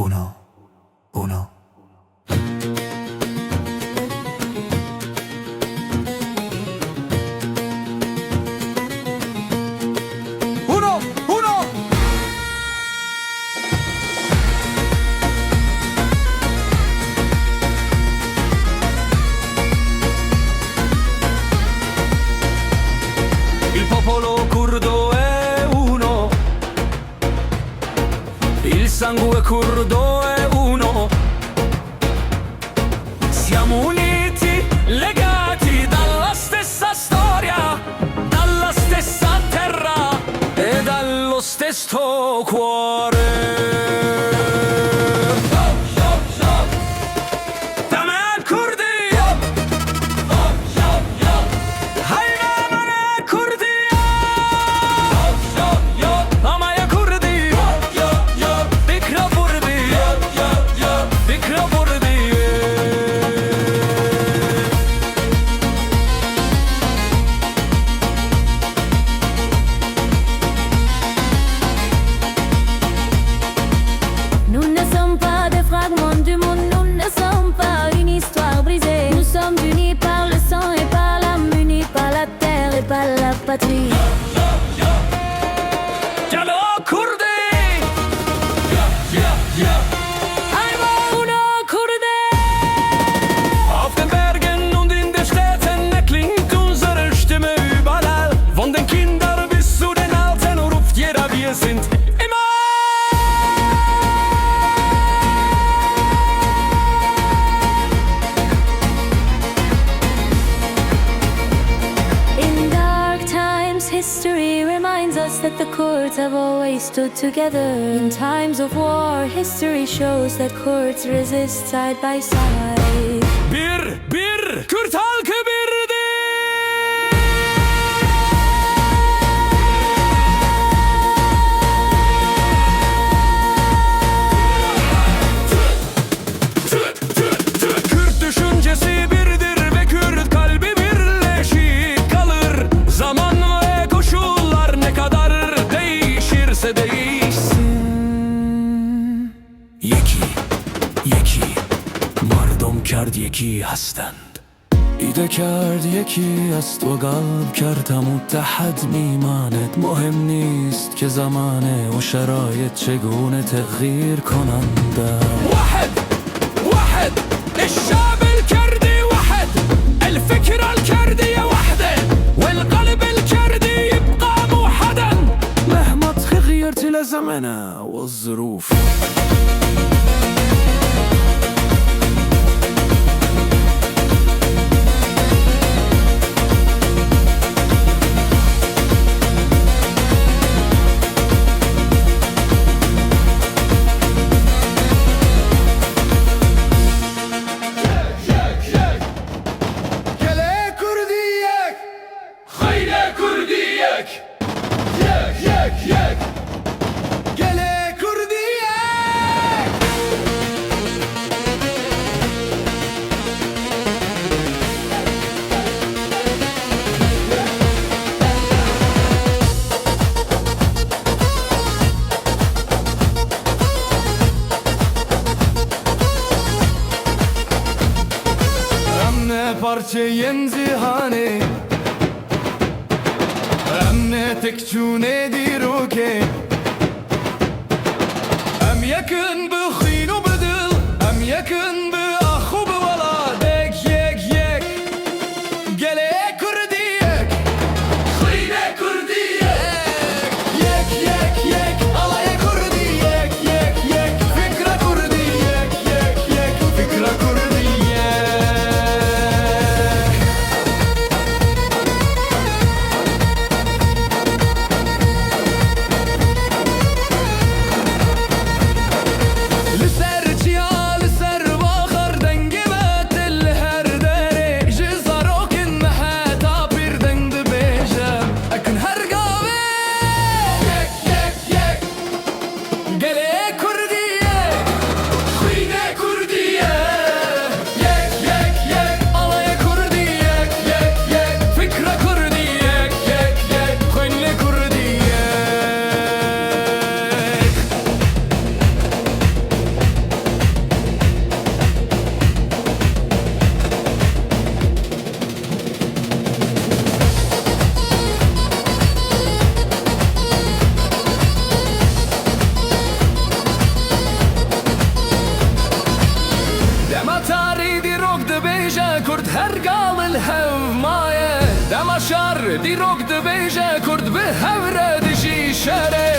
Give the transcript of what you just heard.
uno, uno. Uno, uno. Il popolo curdo è uno, il sangue curdo è uno. Siamo uniti, legati dalla stessa storia, dalla stessa terra e dallo stesso cuore. Patrie. Cialo Kurdi! Einmal uno Kurde! Auf den Bergen und in den Städten erklingt unsere Stimme überall. Von den Kindern bis zu den Alten ruft jeder, wir sind immer. History reminds us that the Kurds have always stood together. In times of war, history shows that Kurds resist side by side. Bir Kürt halkı birdir. Kürt düşüncesi birdir ve Kürt kalbi birleşik kalır. Zaman ve koşullar ne kadar değişirse değişsin. یکی مردم کرد یکی هستند. ایده کرد یکی است و قلب کرد متحد میماند. مهم نیست که زمانه و شرایط چگونه تغییر کنند. واحد الشعب الكردي واحد الفكرة الكردية وحدة والقلب الكردي يبقى موحدا مهما تغيرت لزمنا والظروف. parçe zihane Emne tek çune diroke Em yakın bu khinu bedil Em yakın bu akhu bu walad Yek yek yek Gele kurdiyek Khine kurdiyek Yek yek yek Alaya kurdiyek Yek yek Fikra kurdiyek Yek yek Fikra kurdiyek هرقال الهو مايه دمشار دي روك دبيجة كرد بهورة دجي شاري